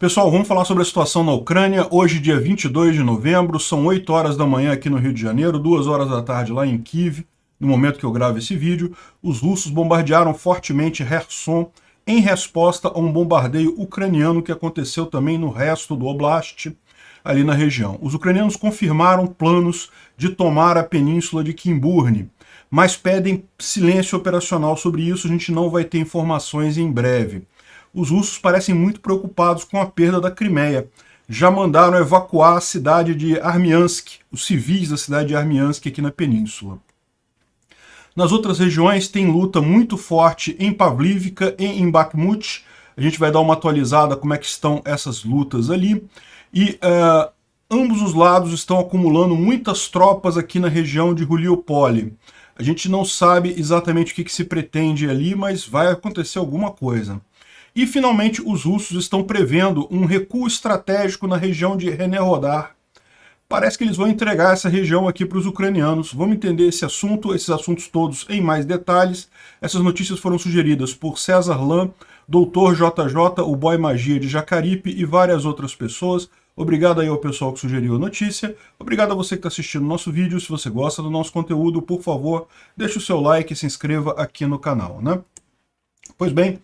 Pessoal, vamos falar sobre a situação na Ucrânia. Hoje, dia 22 de novembro, são 8 horas da manhã aqui no Rio de Janeiro, 2 horas da tarde lá em Kiev, no momento que eu gravo esse vídeo. Os russos bombardearam fortemente Kherson em resposta a um bombardeio ucraniano que aconteceu também no resto do Oblast, ali na região. Os ucranianos confirmaram planos de tomar a península de Kimburni, mas pedem silêncio operacional sobre isso. A gente não vai ter informações em breve. Os russos parecem muito preocupados com a perda da Crimeia. Já mandaram evacuar a cidade de Armiansk, os civis da cidade de Armiansk aqui na península. Nas outras regiões tem luta muito forte em Pavlivka e em Bakhmut. A gente vai dar uma atualizada como é que estão essas lutas ali. E ambos os lados estão acumulando muitas tropas aqui na região de Mariupol. A gente não sabe exatamente o que se pretende ali, mas vai acontecer alguma coisa. E, finalmente, os russos estão prevendo um recuo estratégico na região de Enerhodar. Parece que eles vão entregar essa região aqui para os ucranianos. Vamos entender esse assunto, esses assuntos todos em mais detalhes. Essas notícias foram sugeridas por César Lan, Dr. JJ, o Boy Magia de Jacarepe e várias outras pessoas. Obrigado aí ao pessoal que sugeriu a notícia. Obrigado a você que está assistindo o nosso vídeo. Se você gosta do nosso conteúdo, por favor, deixe o seu like e se inscreva aqui no canal, né? Pois bem,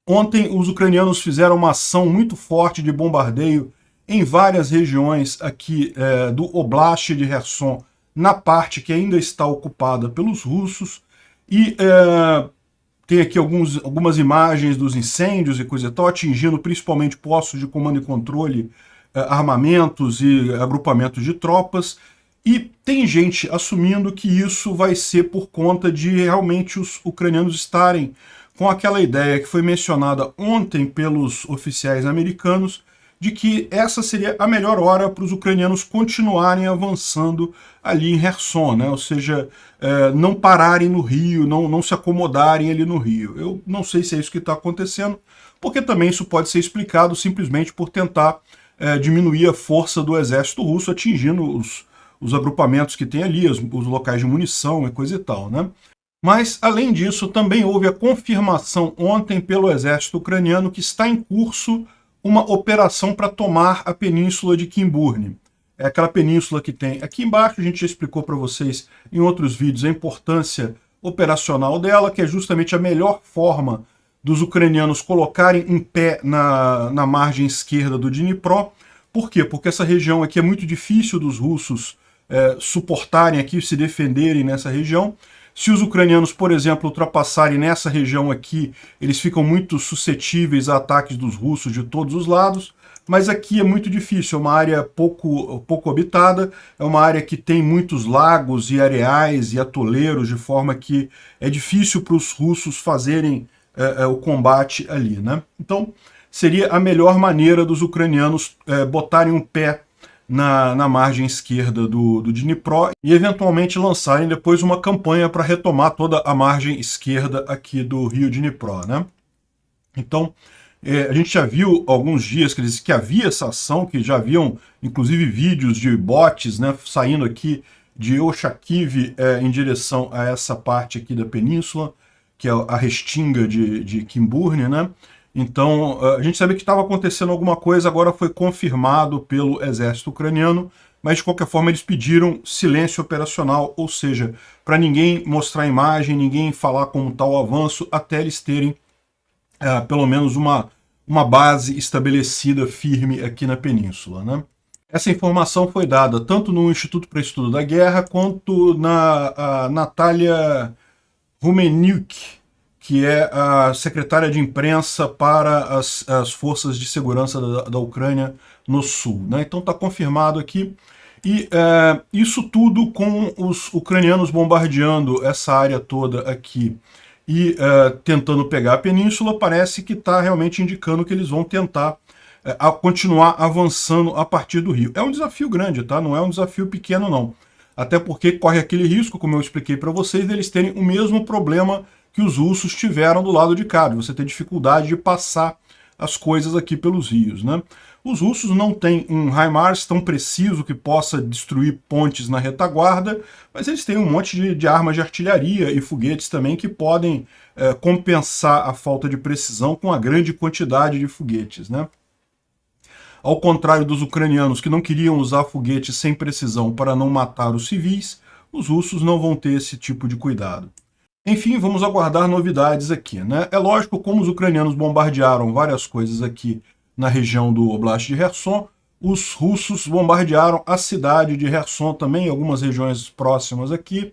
ontem os ucranianos fizeram uma ação muito forte de bombardeio em várias regiões aqui do Oblast de Kherson, na parte que ainda está ocupada pelos russos, e tem aqui algumas imagens dos incêndios e coisa e tal, atingindo principalmente postos de comando e controle, armamentos e agrupamentos de tropas. E tem gente assumindo que isso vai ser por conta de realmente os ucranianos estarem com aquela ideia que foi mencionada ontem pelos oficiais americanos, de que essa seria a melhor hora para os ucranianos continuarem avançando ali em Kherson, né? Ou seja, não pararem no Rio, não se acomodarem ali no Rio. Eu não sei se é isso que está acontecendo, porque também isso pode ser explicado simplesmente por tentar diminuir a força do exército russo, atingindo os agrupamentos que tem ali, os locais de munição e coisa e tal, né? Mas, além disso, também houve a confirmação ontem pelo exército ucraniano que está em curso uma operação para tomar a península de Kimburni. É aquela península que tem aqui embaixo, a gente já explicou para vocês em outros vídeos a importância operacional dela, que é justamente a melhor forma dos ucranianos colocarem em pé na margem esquerda do Dnipro. Por quê? Porque essa região aqui é muito difícil dos russos suportarem aqui, se defenderem nessa região. Se os ucranianos, por exemplo, ultrapassarem nessa região aqui, eles ficam muito suscetíveis a ataques dos russos de todos os lados, mas aqui é muito difícil, é uma área pouco habitada, é uma área que tem muitos lagos e areais e atoleiros, de forma que é difícil para os russos fazerem o combate ali, né? Então, seria a melhor maneira dos ucranianos botarem um pé na margem esquerda do Dnipro e eventualmente lançarem depois uma campanha para retomar toda a margem esquerda aqui do rio Dnipro, né? Então, a gente já viu alguns dias que havia essa ação, que já haviam inclusive vídeos de botes, né, saindo aqui de Ochakiv em direção a essa parte aqui da península, que é a restinga de Kimburni, né? Então, a gente sabia que estava acontecendo alguma coisa, agora foi confirmado pelo exército ucraniano, mas de qualquer forma eles pediram silêncio operacional, ou seja, para ninguém mostrar imagem, ninguém falar como está o avanço, até eles terem pelo menos uma base estabelecida firme aqui na península, né? Essa informação foi dada tanto no Instituto para Estudo da Guerra, quanto na Natalia Rumeniuk, que é a secretária de imprensa para as forças de segurança da Ucrânia no sul, né? Então está confirmado aqui. E isso tudo com os ucranianos bombardeando essa área toda aqui e tentando pegar a península, parece que está realmente indicando que eles vão tentar continuar avançando a partir do rio. É um desafio grande, tá? Não é um desafio pequeno, não. Até porque corre aquele risco, como eu expliquei para vocês, deles terem o mesmo problema que os russos tiveram do lado de cá, de você ter dificuldade de passar as coisas aqui pelos rios, né? Os russos não têm um HIMARS tão preciso que possa destruir pontes na retaguarda, mas eles têm um monte de armas de artilharia e foguetes também que podem compensar a falta de precisão com a grande quantidade de foguetes, né? Ao contrário dos ucranianos que não queriam usar foguetes sem precisão para não matar os civis, os russos não vão ter esse tipo de cuidado. Enfim, vamos aguardar novidades aqui, né? É lógico, como os ucranianos bombardearam várias coisas aqui na região do Oblast de Kherson, os russos bombardearam a cidade de Kherson também, algumas regiões próximas aqui,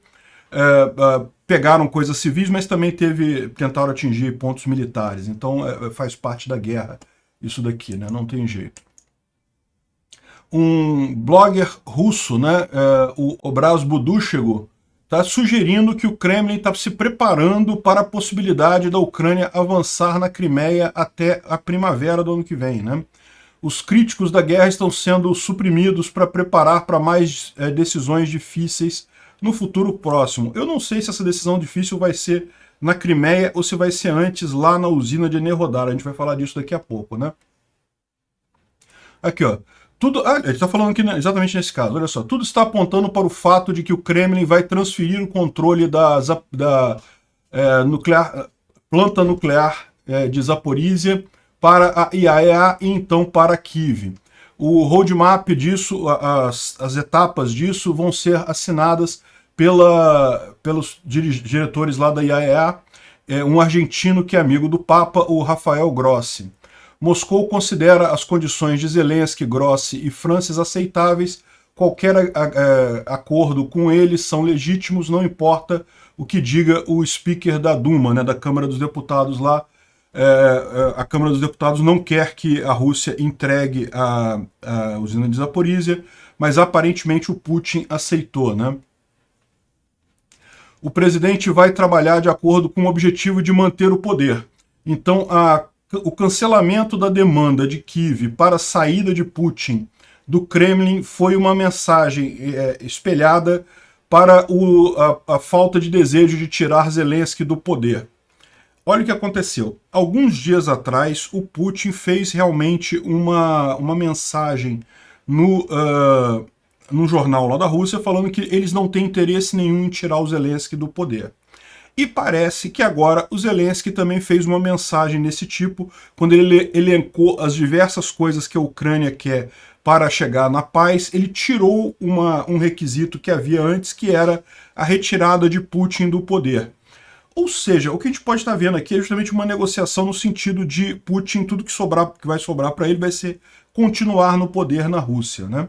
pegaram coisas civis, mas também tentaram atingir pontos militares, então faz parte da guerra isso daqui, né? Não tem jeito. Um blogger russo, né, o Obraz Budushego, está sugerindo que o Kremlin está se preparando para a possibilidade da Ucrânia avançar na Crimeia até a primavera do ano que vem, né? Os críticos da guerra estão sendo suprimidos para preparar para mais decisões difíceis no futuro próximo. Eu não sei se essa decisão difícil vai ser na Crimeia ou se vai ser antes lá na usina de Enerhodar. A gente vai falar disso daqui a pouco, né? Aqui, ó. Ele está falando aqui exatamente nesse caso, olha só. Tudo está apontando para o fato de que o Kremlin vai transferir o controle da planta nuclear de Zaporizhia para a IAEA e então para Kiev. O roadmap disso, as etapas disso vão ser assinadas pelos diretores lá da IAEA, um argentino que é amigo do Papa, o Rafael Grossi. Moscou considera as condições de Zelensky, Grossi e Francis aceitáveis. Qualquer acordo com eles são legítimos, não importa o que diga o speaker da Duma, né, da Câmara dos Deputados lá. A Câmara dos Deputados não quer que a Rússia entregue a usina de Zaporizhia, mas aparentemente o Putin aceitou, né? O presidente vai trabalhar de acordo com o objetivo de manter o poder. Então, o cancelamento da demanda de Kiev para a saída de Putin do Kremlin foi uma mensagem espelhada para a falta de desejo de tirar Zelensky do poder. Olha o que aconteceu. Alguns dias atrás, o Putin fez realmente uma mensagem no jornal lá da Rússia falando que eles não têm interesse nenhum em tirar o Zelensky do poder. E parece que agora o Zelensky também fez uma mensagem desse tipo, quando ele elencou as diversas coisas que a Ucrânia quer para chegar na paz, ele tirou um requisito que havia antes, que era a retirada de Putin do poder. Ou seja, o que a gente pode estar vendo aqui é justamente uma negociação no sentido de Putin, tudo que vai sobrar para ele vai ser continuar no poder na Rússia, né?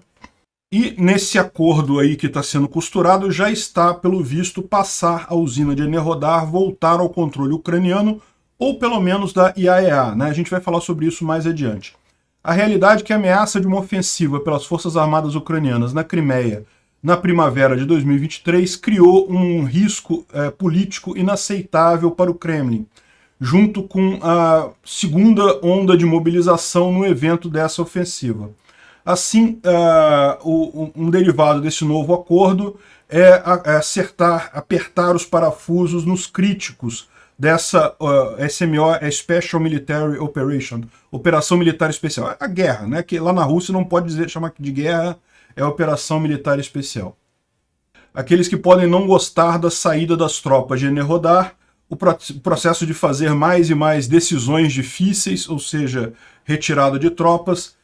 E nesse acordo aí que está sendo costurado, já está, pelo visto, passar a usina de Enerhodar, voltar ao controle ucraniano, ou pelo menos da IAEA, né? A gente vai falar sobre isso mais adiante. A realidade é que a ameaça de uma ofensiva pelas Forças Armadas ucranianas na Crimeia na primavera de 2023 criou um risco político inaceitável para o Kremlin, junto com a segunda onda de mobilização no evento dessa ofensiva. Assim, um derivado desse novo acordo é apertar os parafusos nos críticos dessa SMO, Special Military Operation, Operação Militar Especial. A guerra, né? Que lá na Rússia não pode chamar de guerra, é Operação Militar Especial. Aqueles que podem não gostar da saída das tropas de Enerhodar, o processo de fazer mais e mais decisões difíceis, ou seja, retirada de tropas,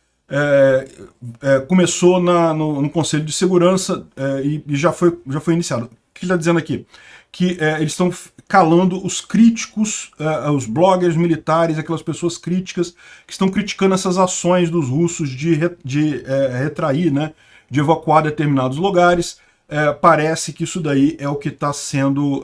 começou no Conselho de Segurança e já foi iniciado. O que ele está dizendo aqui? Que eles estão calando os críticos, os bloggers militares, aquelas pessoas críticas que estão criticando essas ações dos russos de retrair, né, de evacuar determinados lugares. Parece que isso daí é o que está sendo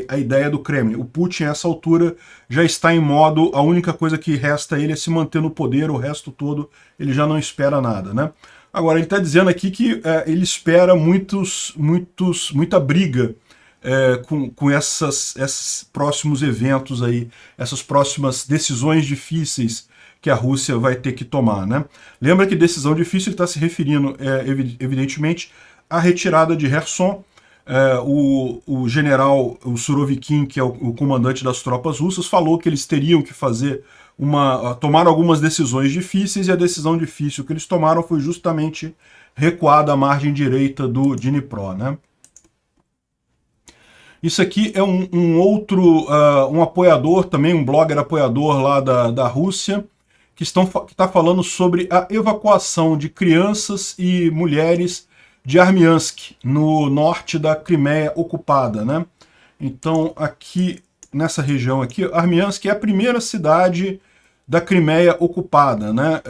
a ideia do Kremlin. O Putin, a essa altura, já está em modo, a única coisa que resta a ele é se manter no poder, o resto todo ele já não espera nada, né? Agora, ele está dizendo aqui que ele espera muita briga com esses próximos eventos aí, essas próximas decisões difíceis que a Rússia vai ter que tomar, né? Lembra que decisão difícil ele está se referindo, evidentemente, a retirada de Kherson. O general Surovikin, que é o comandante das tropas russas, falou que eles teriam que fazer tomaram algumas decisões difíceis, e a decisão difícil que eles tomaram foi justamente recuar da margem direita do Dnipro, né? Isso aqui é um apoiador também, um blogger apoiador lá da Rússia, que está falando sobre a evacuação de crianças e mulheres de Armiansk, no norte da Crimeia ocupada, né? Então, aqui, nessa região aqui, Armiansk é a primeira cidade da Crimeia ocupada, né?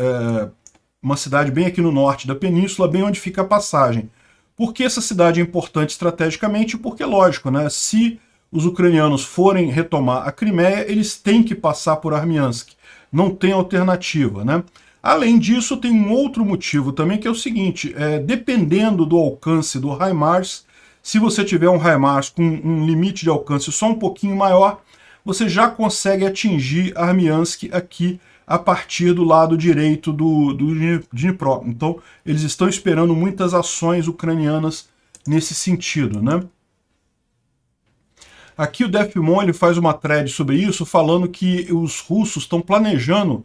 Uma cidade bem aqui no norte da península, bem onde fica a passagem. Por que essa cidade é importante estrategicamente? Porque, lógico, né? Se os ucranianos forem retomar a Crimeia, eles têm que passar por Armiansk. Não tem alternativa, né? Além disso, tem um outro motivo também, que é o seguinte, dependendo do alcance do HIMARS, se você tiver um HIMARS com um limite de alcance só um pouquinho maior, você já consegue atingir Armiansk aqui a partir do lado direito do Dnipro. Então, eles estão esperando muitas ações ucranianas nesse sentido, né? Aqui o Defmon ele faz uma thread sobre isso, falando que os russos estão planejando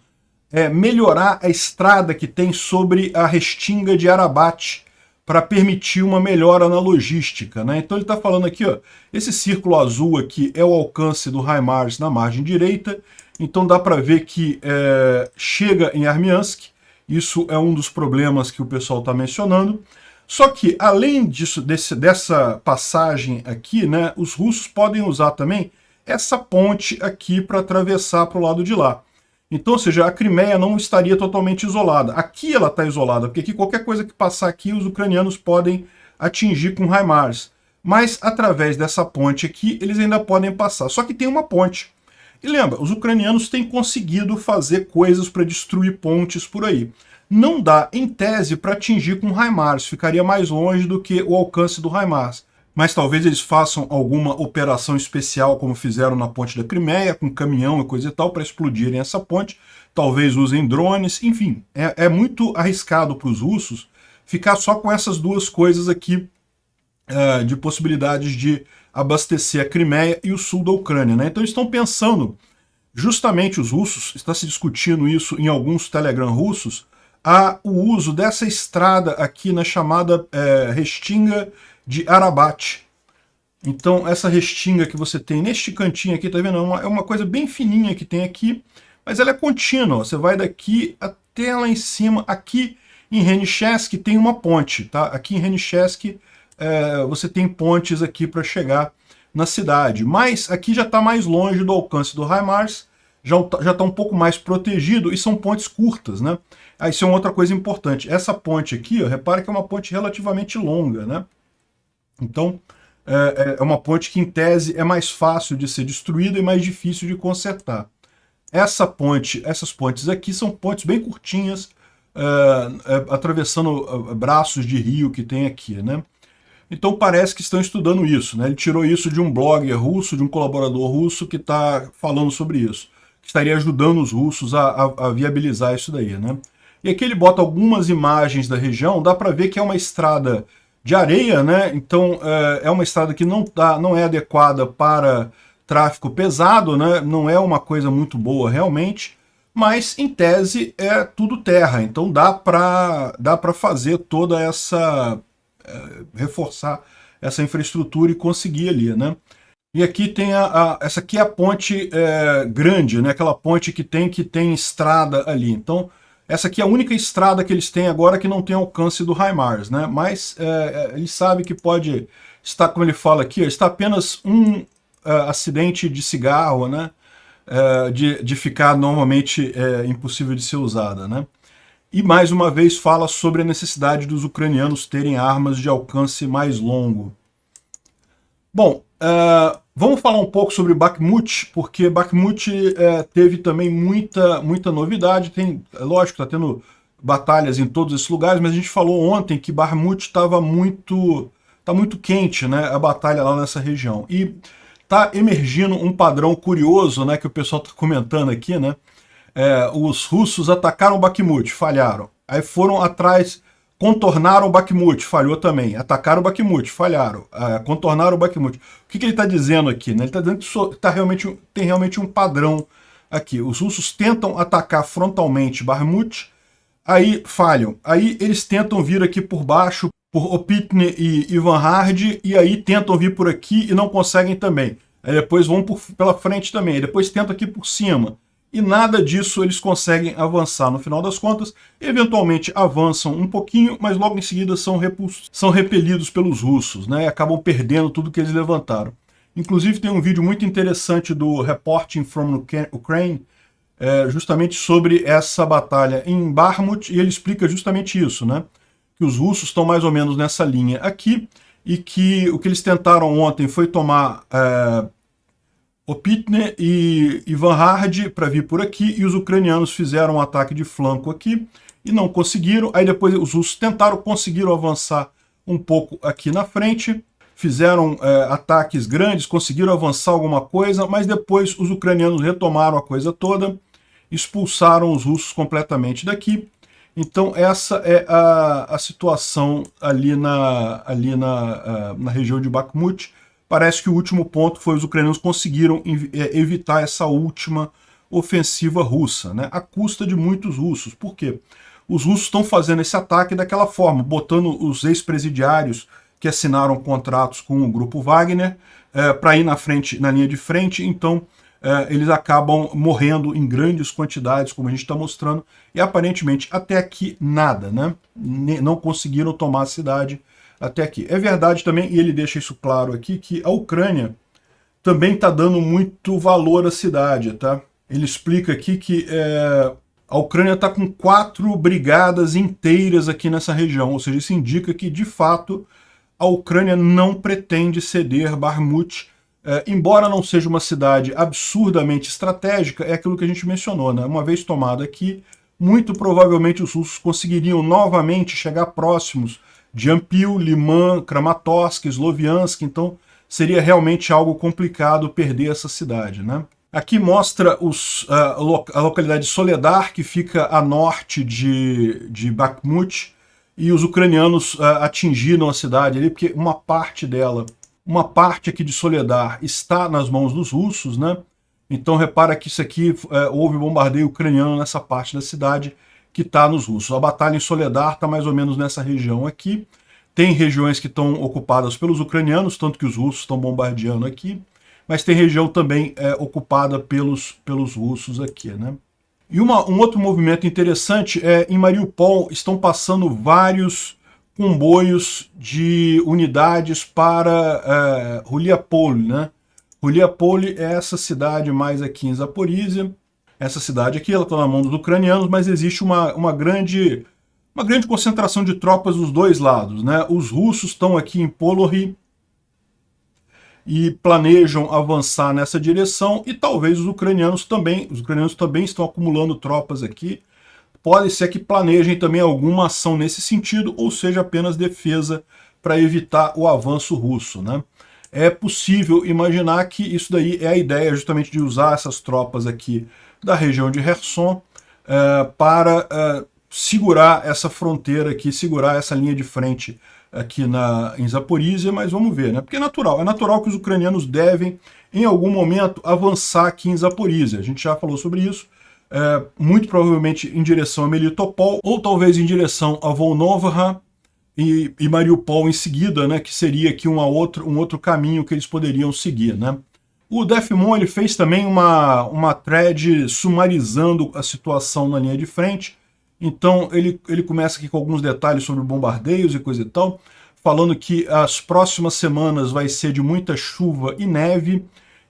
melhorar a estrada que tem sobre a restinga de Arabat, para permitir uma melhora na logística, né? Então ele está falando aqui, ó, esse círculo azul aqui é o alcance do HIMARS na margem direita, então dá para ver que chega em Armiansk, isso é um dos problemas que o pessoal está mencionando. Só que, além disso, dessa passagem aqui, né, os russos podem usar também essa ponte aqui para atravessar para o lado de lá. Então, ou seja, a Crimeia não estaria totalmente isolada. Aqui ela está isolada, porque aqui qualquer coisa que passar aqui, os ucranianos podem atingir com HIMARS. Mas, através dessa ponte aqui, eles ainda podem passar. Só que tem uma ponte. E lembra, os ucranianos têm conseguido fazer coisas para destruir pontes por aí. Não dá, em tese, para atingir com HIMARS. Ficaria mais longe do que o alcance do HIMARS. Mas talvez eles façam alguma operação especial, como fizeram na ponte da Crimeia, com caminhão e coisa e tal, para explodirem essa ponte. Talvez usem drones, enfim. É muito arriscado para os russos ficar só com essas duas coisas aqui de possibilidades de abastecer a Crimeia e o sul da Ucrânia, né? Então eles estão pensando, justamente os russos, está se discutindo isso em alguns Telegram russos, o uso dessa estrada aqui na chamada restinga de Arabat. Então, essa restinga que você tem neste cantinho aqui, tá vendo? É uma coisa bem fininha que tem aqui, mas ela é contínua. Você vai daqui até lá em cima. Aqui em Renichesk tem uma ponte, tá? Aqui em Renichesk você tem pontes aqui para chegar na cidade. Mas aqui já está mais longe do alcance do HIMARS, já está um pouco mais protegido, e são pontes curtas, né? Isso é uma outra coisa importante. Essa ponte aqui, ó, repara que é uma ponte relativamente longa, né? Então, é uma ponte que, em tese, é mais fácil de ser destruída e mais difícil de consertar. Essas pontes aqui são pontes bem curtinhas, atravessando braços de rio que tem aqui, né? Então parece que estão estudando isso, né? Ele tirou isso de um blogger russo, de um colaborador russo que está falando sobre isso, que estaria ajudando os russos a viabilizar isso daí, né? E aqui ele bota algumas imagens da região, dá para ver que é uma estrada de areia, né? Então é uma estrada que não é adequada para tráfego pesado, né? Não é uma coisa muito boa realmente, mas em tese é tudo terra, então dá para fazer toda essa reforçar essa infraestrutura e conseguir ali, né? E aqui tem essa aqui é a ponte grande, né? Aquela ponte que tem estrada ali. Então essa aqui é a única estrada que eles têm agora que não tem alcance do HIMARS, né? Mas ele sabe que pode estar, como ele fala aqui, está apenas um acidente de cigarro, né? De ficar normalmente impossível de ser usada, né? E mais uma vez fala sobre a necessidade dos ucranianos terem armas de alcance mais longo. Bom, vamos falar um pouco sobre Bakhmut, porque Bakhmut teve também muita novidade. Lógico, está tendo batalhas em todos esses lugares, mas a gente falou ontem que Bakhmut estava muito quente, né, a batalha lá nessa região. E está emergindo um padrão curioso, né, que o pessoal está comentando aqui, né? Os russos atacaram Bakhmut, falharam. Aí foram atrás, contornaram Bakhmut, falhou também. Atacaram Bakhmut, falharam. Contornaram Bakhmut. O que ele está dizendo aqui? Né? Ele está dizendo que tem realmente um padrão Aqui, os russos tentam atacar frontalmente Bakhmut, aí falham. Aí eles tentam vir aqui por baixo, por Opitne e Ivanhard, e aí tentam vir por aqui e não conseguem também. Aí depois vão pela frente também, aí depois tentam aqui por cima. E nada disso eles conseguem avançar. No final das contas, eventualmente avançam um pouquinho, mas logo em seguida são repelidos pelos russos, né? E acabam perdendo tudo que eles levantaram. Inclusive tem um vídeo muito interessante do Reporting from Ukraine, justamente sobre essa batalha em Bakhmut, e ele explica justamente isso, né? Que os russos estão mais ou menos nessa linha aqui, e que o que eles tentaram ontem foi tomar Opitne e Ivanhard para vir por aqui, e os ucranianos fizeram um ataque de flanco aqui, e não conseguiram. Aí depois os russos conseguiram avançar um pouco aqui na frente, fizeram ataques grandes, conseguiram avançar alguma coisa, mas depois os ucranianos retomaram a coisa toda, expulsaram os russos completamente daqui. Então essa é a situação ali na região de Bakhmut. Parece que o último ponto foi os ucranianos conseguiram evitar essa última ofensiva russa, né, à custa de muitos russos. Por quê? Os russos estão fazendo esse ataque daquela forma, botando os ex-presidiários que assinaram contratos com o grupo Wagner para ir na linha de frente. Então eles acabam morrendo em grandes quantidades, como a gente está mostrando, e aparentemente até aqui nada, né? Não conseguiram tomar a cidade até aqui. É verdade também, e ele deixa isso claro aqui, que a Ucrânia também está dando muito valor à cidade, tá? Ele explica aqui que a Ucrânia está com 4 brigadas inteiras aqui nessa região, ou seja, isso indica que, de fato, a Ucrânia não pretende ceder Bakhmut, embora não seja uma cidade absurdamente estratégica, é aquilo que a gente mencionou, né? Uma vez tomada aqui, muito provavelmente os russos conseguiriam novamente chegar próximos de Ampil, Liman, Kramatorsk, Sloviansk, então seria realmente algo complicado perder essa cidade, né? Aqui mostra a localidade de Soledar, que fica a norte de Bakhmut, e os ucranianos atingiram a cidade ali, porque uma parte aqui de Soledar está nas mãos dos russos, né? Então repara que isso aqui, houve bombardeio ucraniano nessa parte da cidade que está nos russos. A batalha em Soledar está mais ou menos nessa região aqui. Tem regiões que estão ocupadas pelos ucranianos, tanto que os russos estão bombardeando aqui, mas tem região também ocupada pelos russos aqui, né? E um outro movimento interessante em Mariupol estão passando vários comboios de unidades para Huliapol, né? Huliapol é essa cidade mais aqui em Zaporizhia. Essa cidade aqui, ela está na mão dos ucranianos, mas existe uma grande concentração de tropas dos dois lados, né? Os russos estão aqui em Polory e planejam avançar nessa direção, e talvez os ucranianos também estão acumulando tropas aqui. Pode ser que planejem também alguma ação nesse sentido, ou seja, apenas defesa para evitar o avanço russo, né? É possível imaginar que isso daí é a ideia justamente de usar essas tropas aqui da região de Kherson para segurar essa fronteira aqui, segurar essa linha de frente aqui em Zaporizhia, mas vamos ver, né? Porque é natural que os ucranianos devem, em algum momento, avançar aqui em Zaporizhia. A gente já falou sobre isso, muito provavelmente em direção a Melitopol, ou talvez em direção a Volnovakha e Mariupol em seguida, né? Que seria aqui um outro caminho que eles poderiam seguir, né? O Defmon ele fez também uma thread sumarizando a situação na linha de frente. Então ele começa aqui com alguns detalhes sobre bombardeios e coisa e tal, falando que as próximas semanas vai ser de muita chuva e neve,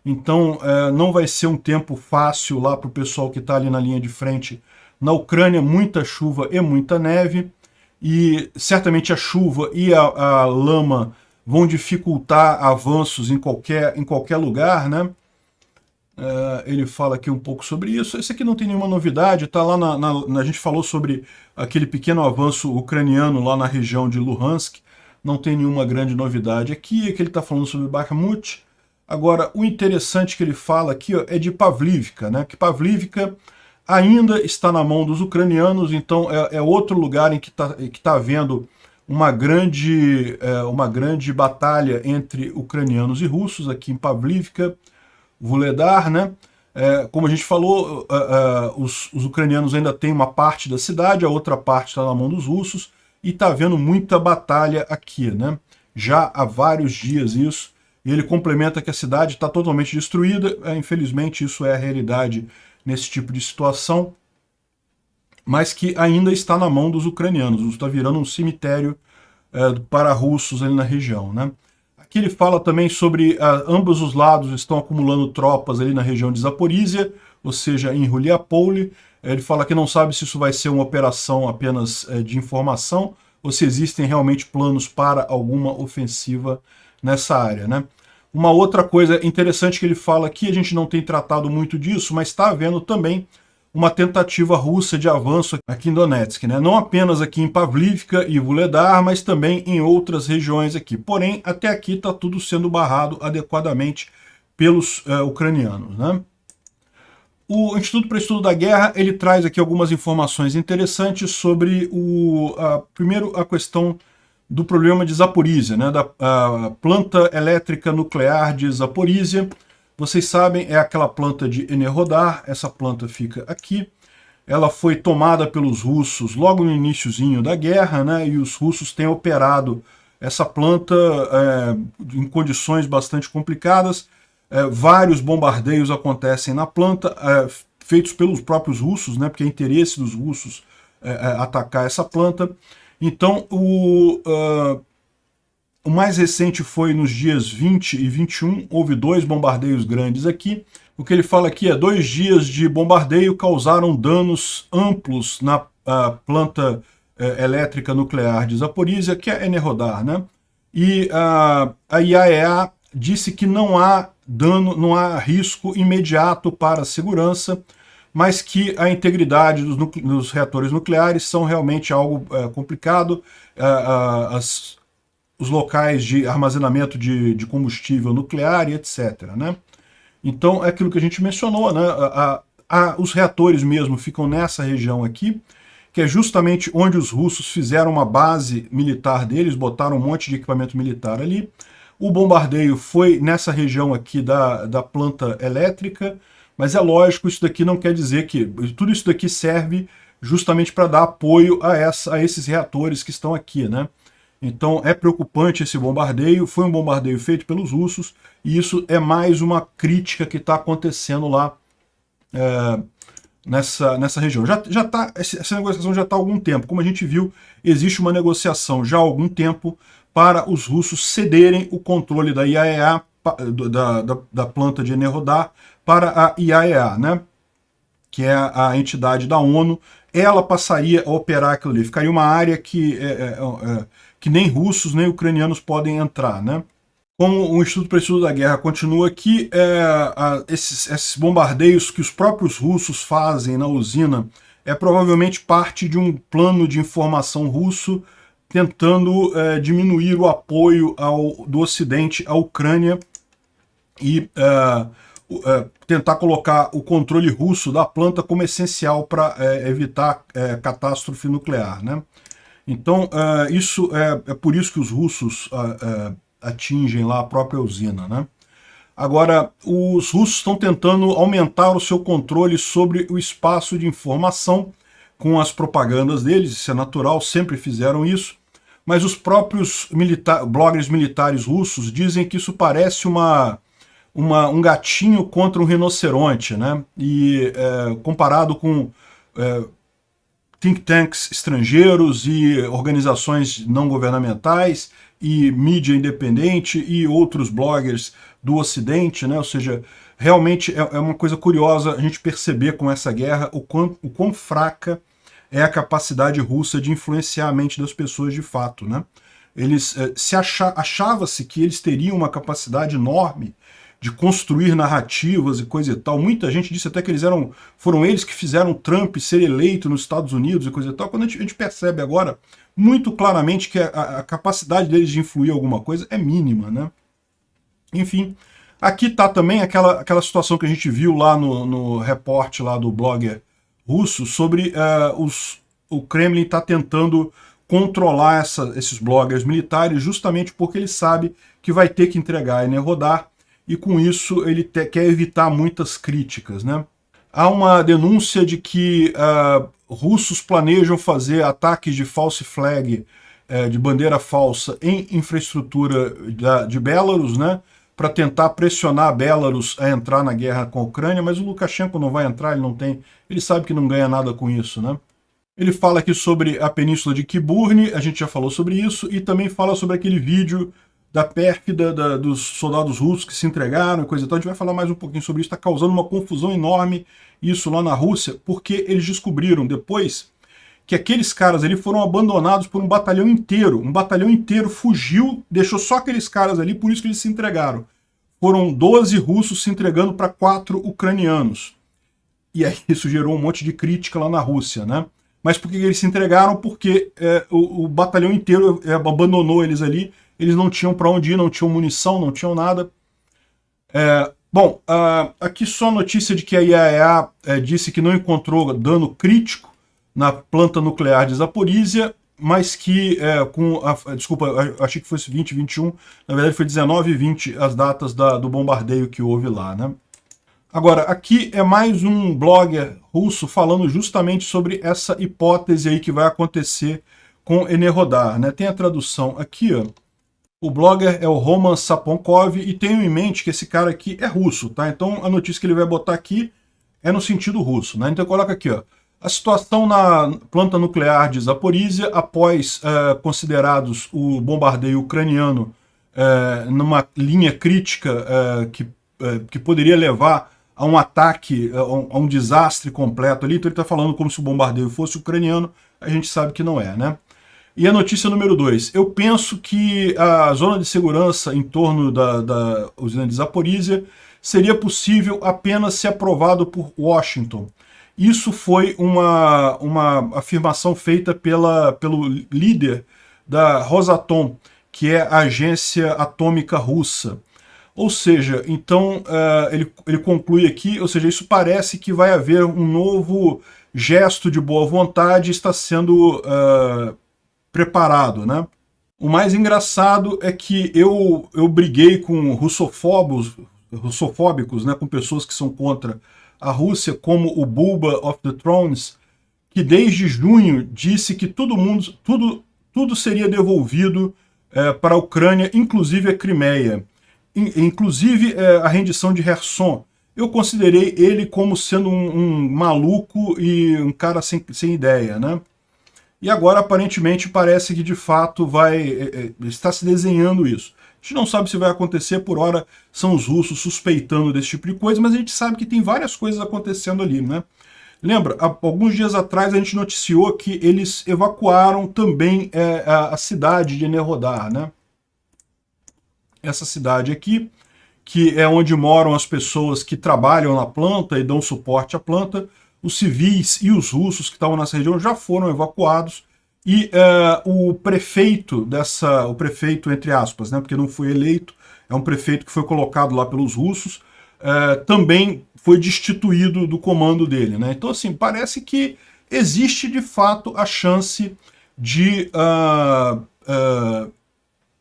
então não vai ser um tempo fácil lá para o pessoal que está ali na linha de frente. Na Ucrânia, muita chuva e muita neve, e certamente a chuva e a lama vão dificultar avanços em qualquer lugar, né? Ele fala aqui um pouco sobre isso. Esse aqui não tem nenhuma novidade, tá lá a gente falou sobre aquele pequeno avanço ucraniano lá na região de Luhansk, não tem nenhuma grande novidade aqui. Aqui ele está falando sobre Bakhmut. Agora, o interessante que ele fala aqui é de Pavlivka, né? Que Pavlivka ainda está na mão dos ucranianos, então é outro lugar em que tá havendo uma grande batalha entre ucranianos e russos, aqui em Pavlivka, Vuhledar, né? Como a gente falou, os ucranianos ainda têm uma parte da cidade, a outra parte está na mão dos russos, e está havendo muita batalha aqui, né? Já há vários dias isso, e ele complementa que a cidade está totalmente destruída, infelizmente isso é a realidade nesse tipo de situação, mas que ainda está na mão dos ucranianos, está virando um cemitério para russos ali na região, né? Aqui ele fala também sobre ambos os lados estão acumulando tropas ali na região de Zaporizhia, ou seja, em Ruliapole. Ele fala que não sabe se isso vai ser uma operação apenas de informação ou se existem realmente planos para alguma ofensiva nessa área, né? Uma outra coisa interessante que ele fala aqui, a gente não tem tratado muito disso, mas está havendo também uma tentativa russa de avanço aqui em Donetsk, né? Não apenas aqui em Pavlivka e Vuhledar, mas também em outras regiões aqui. Porém, até aqui está tudo sendo barrado adequadamente pelos ucranianos, né? O Instituto para o Estudo da Guerra, ele traz aqui algumas informações interessantes sobre primeiro a questão do problema de Zaporizhia, né? Da planta elétrica nuclear de Zaporizhia. Vocês sabem, é aquela planta de Enerhodar, essa planta fica aqui. Ela foi tomada pelos russos logo no iniciozinho da guerra, né? E os russos têm operado essa planta em condições bastante complicadas. Vários bombardeios acontecem na planta, feitos pelos próprios russos, né? Porque é interesse dos russos atacar essa planta. Então, o mais recente foi nos dias 20 e 21, houve 2 bombardeios grandes aqui. O que ele fala aqui é 2 dias de bombardeio causaram danos amplos na planta elétrica nuclear de Zaporizhia, que é Enerhodar, né? E a IAEA disse que não há dano, não há risco imediato para a segurança, mas que a integridade dos reatores nucleares são realmente algo complicado. Os locais de armazenamento de combustível nuclear e etc, né? Então, é aquilo que a gente mencionou, né? Os reatores mesmo ficam nessa região aqui, que é justamente onde os russos fizeram uma base militar deles, botaram um monte de equipamento militar ali. O bombardeio foi nessa região aqui da planta elétrica, mas é lógico, isso daqui não quer dizer que... Tudo isso daqui serve justamente para dar apoio a esses reatores que estão aqui, né? Então é preocupante esse bombardeio, foi um bombardeio feito pelos russos, e isso é mais uma crítica que está acontecendo lá nessa região. Essa negociação já está há algum tempo. Como a gente viu, existe uma negociação já há algum tempo para os russos cederem o controle da IAEA, da planta de Enerhodar, para a IAEA, né? Que é a entidade da ONU. Ela passaria a operar aquilo ali. Ficaria uma área que nem russos nem ucranianos podem entrar, né? Como o Instituto para o Estudo da Guerra continua aqui, esses bombardeios que os próprios russos fazem na usina é provavelmente parte de um plano de informação russo tentando diminuir o apoio do Ocidente à Ucrânia e tentar colocar o controle russo da planta como essencial para evitar catástrofe nuclear, né? Então, isso é por isso que os russos atingem lá a própria usina, né? Agora, os russos estão tentando aumentar o seu controle sobre o espaço de informação com as propagandas deles, isso é natural, sempre fizeram isso, mas os próprios bloggers militares russos dizem que isso parece um gatinho contra um rinoceronte, né? E comparado com think tanks estrangeiros e organizações não governamentais e mídia independente e outros bloggers do Ocidente, né? Ou seja, realmente é uma coisa curiosa a gente perceber com essa guerra o quão fraca é a capacidade russa de influenciar a mente das pessoas de fato, né? Eles achava-se que eles teriam uma capacidade enorme de construir narrativas e coisa e tal. Muita gente disse até que foram eles que fizeram Trump ser eleito nos Estados Unidos e coisa e tal, quando a gente percebe agora muito claramente que a capacidade deles de influir alguma coisa é mínima, né? Enfim, aqui está também aquela situação que a gente viu lá no reporte lá do blogger russo sobre o Kremlin está tentando controlar esses bloggers militares justamente porque ele sabe que vai ter que entregar a Enerhodar e com isso ele quer evitar muitas críticas, né? Há uma denúncia de que russos planejam fazer ataques de false flag, de bandeira falsa, em infraestrutura de Belarus, né? Para tentar pressionar Belarus a entrar na guerra com a Ucrânia, mas o Lukashenko não vai entrar, ele sabe que não ganha nada com isso, né? Ele fala aqui sobre a península de Kiburni, a gente já falou sobre isso, e também fala sobre aquele vídeo da pérfida dos soldados russos que se entregaram e coisa e tal. A gente vai falar mais um pouquinho sobre isso, está causando uma confusão enorme isso lá na Rússia, porque eles descobriram depois que aqueles caras ali foram abandonados por um batalhão inteiro fugiu, deixou só aqueles caras ali, por isso que eles se entregaram. Foram 12 russos se entregando para 4 ucranianos. E aí isso gerou um monte de crítica lá na Rússia, né? Mas por que eles se entregaram? Porque o batalhão inteiro abandonou eles ali, eles não tinham para onde ir, não tinham munição, não tinham nada. Bom, aqui só a notícia de que a IAEA disse que não encontrou dano crítico na planta nuclear de Zaporizhia, mas que desculpa, achei que fosse 20 e 21, na verdade foi 19 e 20 as datas do bombardeio que houve lá, né? Agora, aqui é mais um blogger russo falando justamente sobre essa hipótese aí que vai acontecer com Enerhodar, né? Tem a tradução aqui, ó. O blogger é o Roman Saponkov e tenho em mente que esse cara aqui é russo, tá? Então a notícia que ele vai botar aqui é no sentido russo, né? Então coloca aqui, ó. A situação na planta nuclear de Zaporizhia após considerados o bombardeio ucraniano numa linha crítica que poderia levar a um ataque, a um desastre completo ali. Então ele está falando como se o bombardeio fosse ucraniano, a gente sabe que não é, né? E a notícia número 2. Eu penso que a zona de segurança em torno da usina de Zaporizhia seria possível apenas ser aprovado por Washington. Isso foi uma afirmação feita pelo líder da Rosatom, que é a agência atômica russa. Ou seja, então ele conclui aqui, ou seja, isso parece que vai haver um novo gesto de boa vontade, está sendo preparado, né? O mais engraçado é que eu briguei com russofóbicos, né, com pessoas que são contra a Rússia, como o Bulba of the Thrones, que desde junho disse que tudo seria devolvido para a Ucrânia, inclusive a Crimeia, inclusive a rendição de Kherson. Eu considerei ele como sendo um maluco e um cara sem ideia, né? E agora, aparentemente, parece que de fato está se desenhando isso. A gente não sabe se vai acontecer, por hora são os russos suspeitando desse tipo de coisa, mas a gente sabe que tem várias coisas acontecendo ali, né? Lembra, alguns dias atrás a gente noticiou que eles evacuaram também a cidade de Enerhodar, né? Essa cidade aqui, que é onde moram as pessoas que trabalham na planta e dão suporte à planta, os civis e os russos que estavam nessa região já foram evacuados, e o prefeito entre aspas, né, porque não foi eleito, é um prefeito que foi colocado lá pelos russos, também foi destituído do comando dele, né? Então, assim, parece que existe de fato a chance de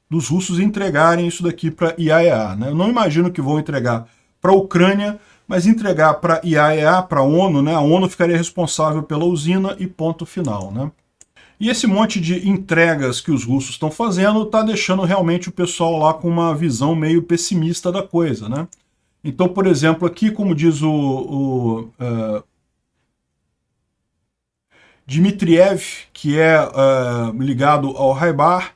dos russos entregarem isso daqui para a IAEA, né? Eu não imagino que vão entregar para a Ucrânia, mas entregar para a IAEA, para a ONU, né? A ONU ficaria responsável pela usina e ponto final, né? E esse monte de entregas que os russos estão fazendo está deixando realmente o pessoal lá com uma visão meio pessimista da coisa, né? Então, por exemplo, aqui, como diz o Dmitriev, que é ligado ao Raibar,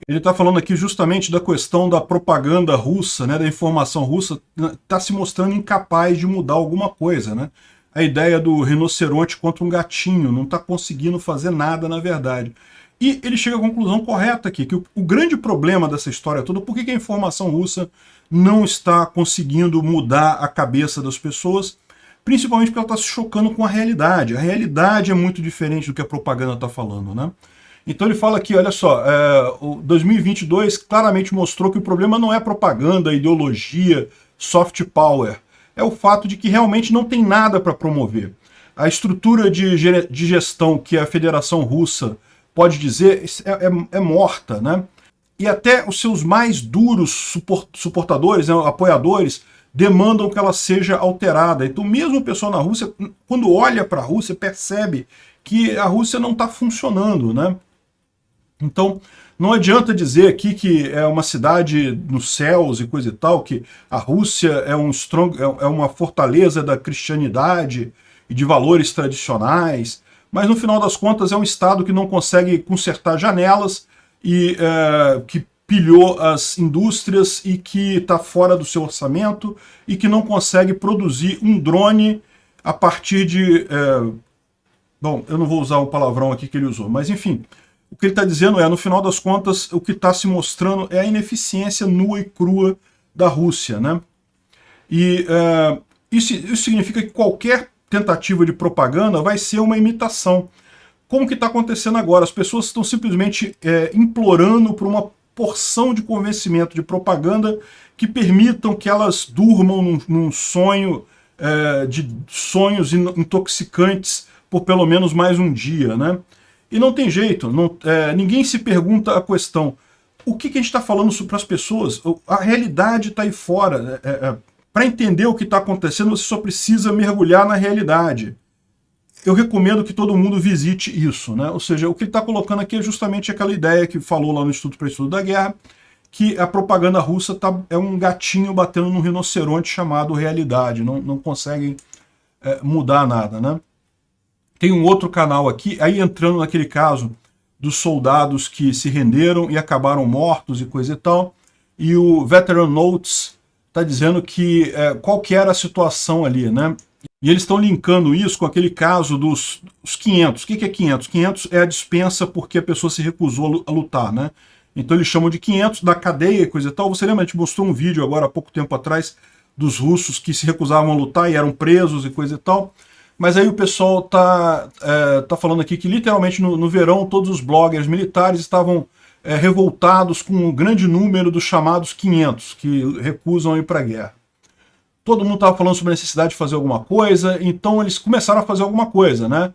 ele está falando aqui justamente da questão da propaganda russa, né, da informação russa, está se mostrando incapaz de mudar alguma coisa, né? A ideia do rinoceronte contra um gatinho, não está conseguindo fazer nada, na verdade. E ele chega à conclusão correta aqui, que o grande problema dessa história toda, por que a informação russa não está conseguindo mudar a cabeça das pessoas, principalmente porque ela está se chocando com a realidade. A realidade é muito diferente do que a propaganda está falando, né? Então ele fala aqui, olha só, o 2022 claramente mostrou que o problema não é propaganda, ideologia, soft power. É o fato de que realmente não tem nada para promover. A estrutura de gestão que a Federação Russa pode dizer é morta, né? e até os seus mais duros suportadores, né, apoiadores, demandam que ela seja alterada. Então mesmo o pessoal na Rússia, quando olha para a Rússia, percebe que a Rússia não está funcionando, né? Então, não adianta dizer aqui que é uma cidade nos céus e coisa e tal, que a Rússia é uma fortaleza da cristianidade e de valores tradicionais, mas no final das contas é um Estado que não consegue consertar janelas e que pilhou as indústrias e que está fora do seu orçamento e que não consegue produzir um drone a partir de... bom, eu não vou usar o palavrão aqui que ele usou, mas enfim... O que ele está dizendo no final das contas, o que está se mostrando é a ineficiência nua e crua da Rússia, né? E isso significa que qualquer tentativa de propaganda vai ser uma imitação. Como que está acontecendo agora? As pessoas estão simplesmente implorando por uma porção de convencimento de propaganda que permitam que elas durmam num sonho de sonhos intoxicantes por pelo menos mais um dia, né? E não tem jeito, ninguém se pergunta a questão, o que a gente está falando para as pessoas? A realidade está aí fora. Para entender o que está acontecendo, você só precisa mergulhar na realidade. Eu recomendo que todo mundo visite isso, né? Ou seja, o que ele está colocando aqui é justamente aquela ideia que falou lá no Instituto para Estudo da Guerra, que a propaganda russa é um gatinho batendo num rinoceronte chamado realidade, não conseguem mudar nada, né? Tem um outro canal aqui, aí entrando naquele caso dos soldados que se renderam e acabaram mortos e coisa e tal, e o Veteran Notes está dizendo que qual que era a situação ali, né? E eles estão linkando isso com aquele caso dos 500. O que é 500? 500 é a dispensa porque a pessoa se recusou a lutar, né? Então eles chamam de 500 da cadeia e coisa e tal. Você lembra, a gente mostrou um vídeo agora há pouco tempo atrás dos russos que se recusavam a lutar e eram presos e coisa e tal. Mas aí o pessoal tá falando aqui que literalmente no verão todos os bloggers militares estavam revoltados com o grande número dos chamados 500, que recusam ir para a guerra. Todo mundo estava falando sobre a necessidade de fazer alguma coisa, então eles começaram a fazer alguma coisa, né?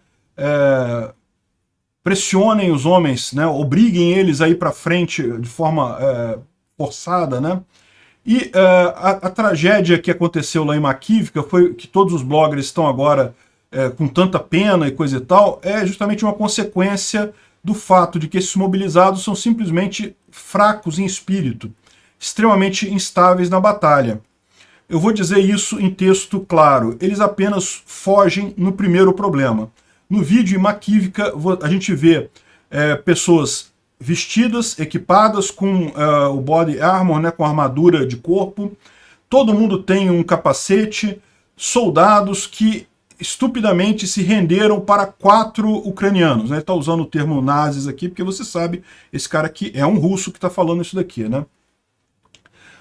Pressionem os homens, né? Obriguem eles a ir para frente de forma forçada, né? E a tragédia que aconteceu lá em Makivka foi que todos os bloggers estão agora com tanta pena e coisa e tal, é justamente uma consequência do fato de que esses mobilizados são simplesmente fracos em espírito, extremamente instáveis na batalha. Eu vou dizer isso em texto claro, eles apenas fogem no primeiro problema. No vídeo em Makivka a gente vê pessoas vestidas, equipadas com o body armor, né, com armadura de corpo, todo mundo tem um capacete, soldados que estupidamente se renderam para 4 ucranianos. Ele está usando o termo nazis aqui, porque você sabe, esse cara aqui é um russo que está falando isso daqui, né?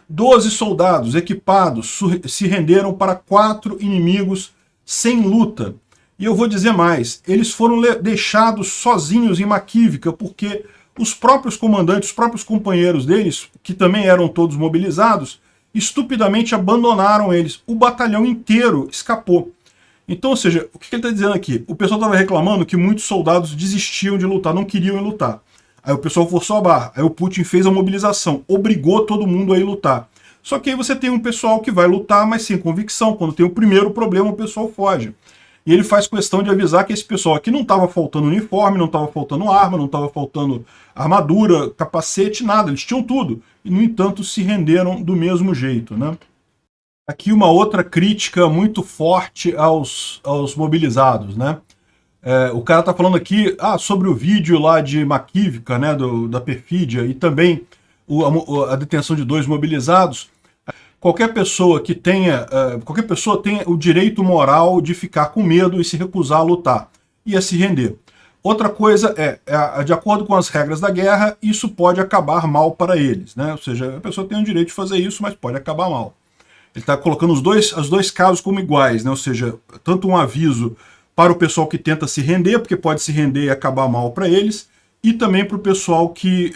12 soldados equipados se renderam para 4 inimigos sem luta. E eu vou dizer mais, eles foram deixados sozinhos em Makivka, porque os próprios comandantes, os próprios companheiros deles, que também eram todos mobilizados, estupidamente abandonaram eles. O batalhão inteiro escapou. Então, ou seja, o que ele está dizendo aqui? O pessoal estava reclamando que muitos soldados desistiam de lutar, não queriam ir lutar. Aí o pessoal forçou a barra, aí o Putin fez a mobilização, obrigou todo mundo a ir lutar. Só que aí você tem um pessoal que vai lutar, mas sem convicção. Quando tem o primeiro problema, o pessoal foge. E ele faz questão de avisar que esse pessoal aqui não estava faltando uniforme, não estava faltando arma, não estava faltando armadura, capacete, nada. Eles tinham tudo. E, no entanto, se renderam do mesmo jeito, né? Aqui uma outra crítica muito forte aos mobilizados, né? O cara está falando aqui sobre o vídeo lá de Makivka, né, da perfídia, e também a detenção de 2 mobilizados. Qualquer pessoa tem o direito moral de ficar com medo e se recusar a lutar e a se render. Outra coisa de acordo com as regras da guerra, isso pode acabar mal para eles, né? Ou seja, a pessoa tem o direito de fazer isso, mas pode acabar mal. Ele está colocando os dois casos como iguais, né? Ou seja, tanto um aviso para o pessoal que tenta se render, porque pode se render e acabar mal para eles, e também para o pessoal que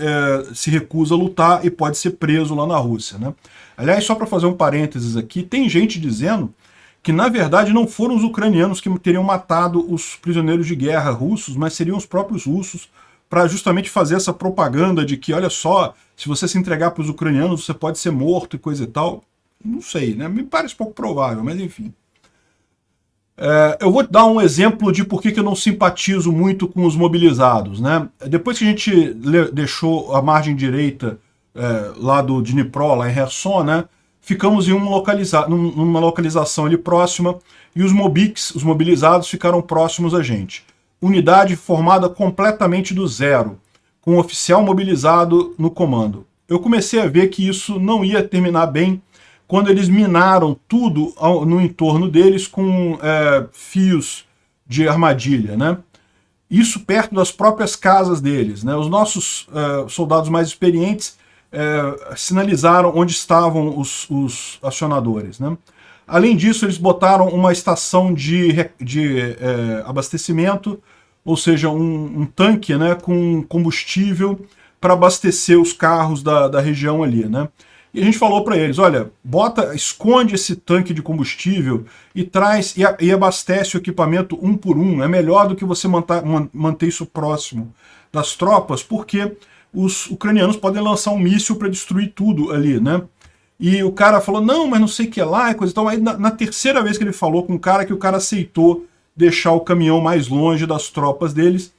se recusa a lutar e pode ser preso lá na Rússia, né? Aliás, só para fazer um parênteses aqui, tem gente dizendo que, na verdade, não foram os ucranianos que teriam matado os prisioneiros de guerra russos, mas seriam os próprios russos, para justamente fazer essa propaganda de que, olha só, se você se entregar para os ucranianos, você pode ser morto e coisa e tal. Não sei, né? Me parece pouco provável, mas enfim. Eu vou dar um exemplo de por que eu não simpatizo muito com os mobilizados, né? Depois que a gente deixou a margem direita lá do Dnipro, lá em Kherson, né? Ficamos em numa localização ali próxima e os Mobiks, os mobilizados, ficaram próximos a gente. Unidade formada completamente do zero, com um oficial mobilizado no comando. Eu comecei a ver que isso não ia terminar bem quando eles minaram tudo no entorno deles com fios de armadilha, né? Isso perto das próprias casas deles, né? Os nossos soldados mais experientes sinalizaram onde estavam os acionadores, né? Além disso, eles botaram uma estação de abastecimento, ou seja, um tanque, né, com combustível para abastecer os carros da região ali, né? E a gente falou para eles, olha, esconde esse tanque de combustível e traz e abastece o equipamento um por um. É melhor do que você manter isso próximo das tropas, porque os ucranianos podem lançar um míssil para destruir tudo ali, né? E o cara falou, não, mas não sei o que lá, e coisa e tal. Aí na terceira vez que ele falou com o cara, que o cara aceitou deixar o caminhão mais longe das tropas deles.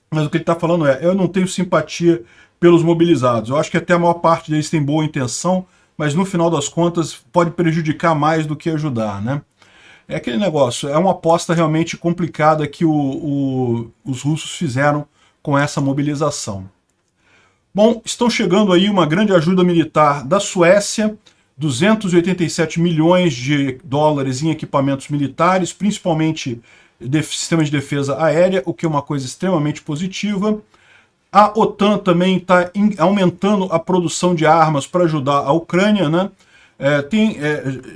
Mas o que ele está falando eu não tenho simpatia pelos mobilizados. Eu acho que até a maior parte deles tem boa intenção, mas no final das contas pode prejudicar mais do que ajudar, né? É aquele negócio, é uma aposta realmente complicada que os russos fizeram com essa mobilização. Bom, estão chegando aí uma grande ajuda militar da Suécia, 287 milhões de dólares em equipamentos militares, principalmente sistemas de defesa aérea, o que é uma coisa extremamente positiva. A OTAN também está aumentando a produção de armas para ajudar a Ucrânia, né?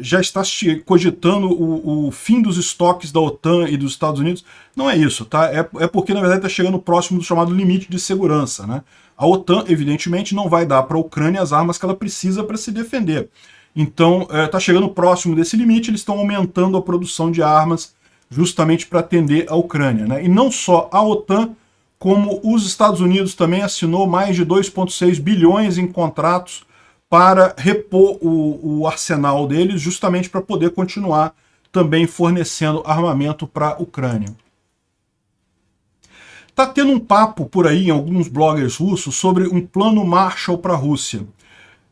Já está cogitando o fim dos estoques da OTAN e dos Estados Unidos. Não é isso, tá? É porque, na verdade, está chegando próximo do chamado limite de segurança, né? A OTAN, evidentemente, não vai dar para a Ucrânia as armas que ela precisa para se defender. Então, está chegando próximo desse limite, eles estão aumentando a produção de armas justamente para atender a Ucrânia, né? E não só a OTAN, como os Estados Unidos também assinou mais de 2,6 bilhões em contratos para repor o arsenal deles, justamente para poder continuar também fornecendo armamento para a Ucrânia. Está tendo um papo por aí em alguns bloggers russos sobre um plano Marshall para a Rússia.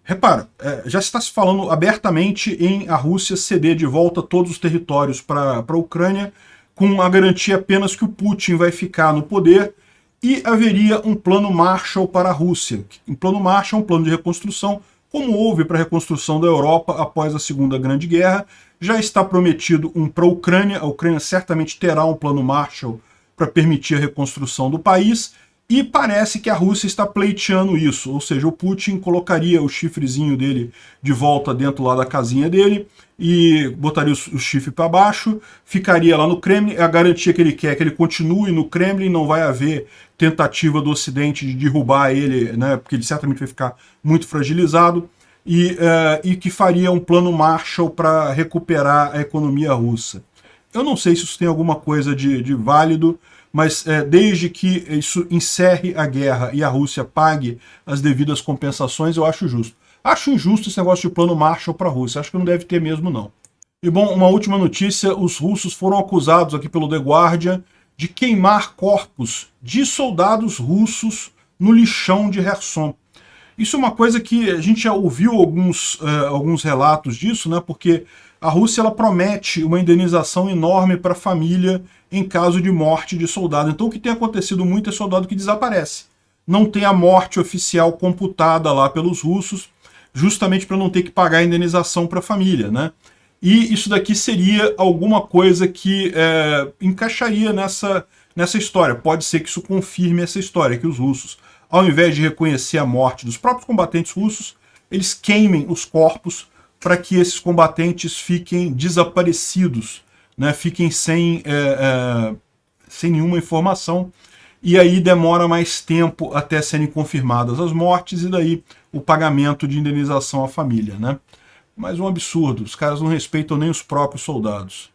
Repara, já está se falando abertamente em a Rússia ceder de volta todos os territórios para a Ucrânia, com a garantia apenas que o Putin vai ficar no poder, e haveria um plano Marshall para a Rússia. Um plano Marshall é um plano de reconstrução, como houve para a reconstrução da Europa após a Segunda Grande Guerra. Já está prometido um para a Ucrânia certamente terá um plano Marshall para permitir a reconstrução do país, e parece que a Rússia está pleiteando isso, ou seja, o Putin colocaria o chifrezinho dele de volta dentro lá da casinha dele, e botaria o chifre para baixo, ficaria lá no Kremlin, a garantia que ele quer é que ele continue no Kremlin, não vai haver tentativa do Ocidente de derrubar ele, né, porque ele certamente vai ficar muito fragilizado, e que faria um plano Marshall para recuperar a economia russa. Eu não sei se isso tem alguma coisa de válido, mas desde que isso encerre a guerra e a Rússia pague as devidas compensações, eu acho justo. Acho injusto esse negócio de plano Marshall para a Rússia, acho que não deve ter mesmo não. E bom, uma última notícia, os russos foram acusados aqui pelo The Guardian de queimar corpos de soldados russos no lixão de Kherson. Isso é uma coisa que a gente já ouviu alguns relatos disso, né? Porque a Rússia ela promete uma indenização enorme para a família em caso de morte de soldado. Então o que tem acontecido muito é soldado que desaparece. Não tem a morte oficial computada lá pelos russos, justamente para não ter que pagar a indenização para a família, né? E isso daqui seria alguma coisa que encaixaria nessa história. Pode ser que isso confirme essa história, que os russos, ao invés de reconhecer a morte dos próprios combatentes russos, eles queimem os corpos para que esses combatentes fiquem desaparecidos, né? Fiquem sem nenhuma informação, e aí demora mais tempo até serem confirmadas as mortes, e daí o pagamento de indenização à família, né? Mas um absurdo, os caras não respeitam nem os próprios soldados.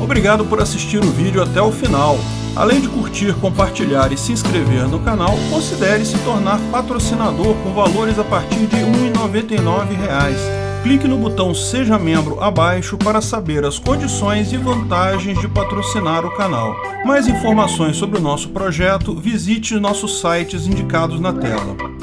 Obrigado por assistir o vídeo até o final. Além de curtir, compartilhar e se inscrever no canal, considere se tornar patrocinador com valores a partir de R$ 1,99. Clique no botão Seja Membro abaixo para saber as condições e vantagens de patrocinar o canal. Mais informações sobre o nosso projeto, visite nossos sites indicados na tela.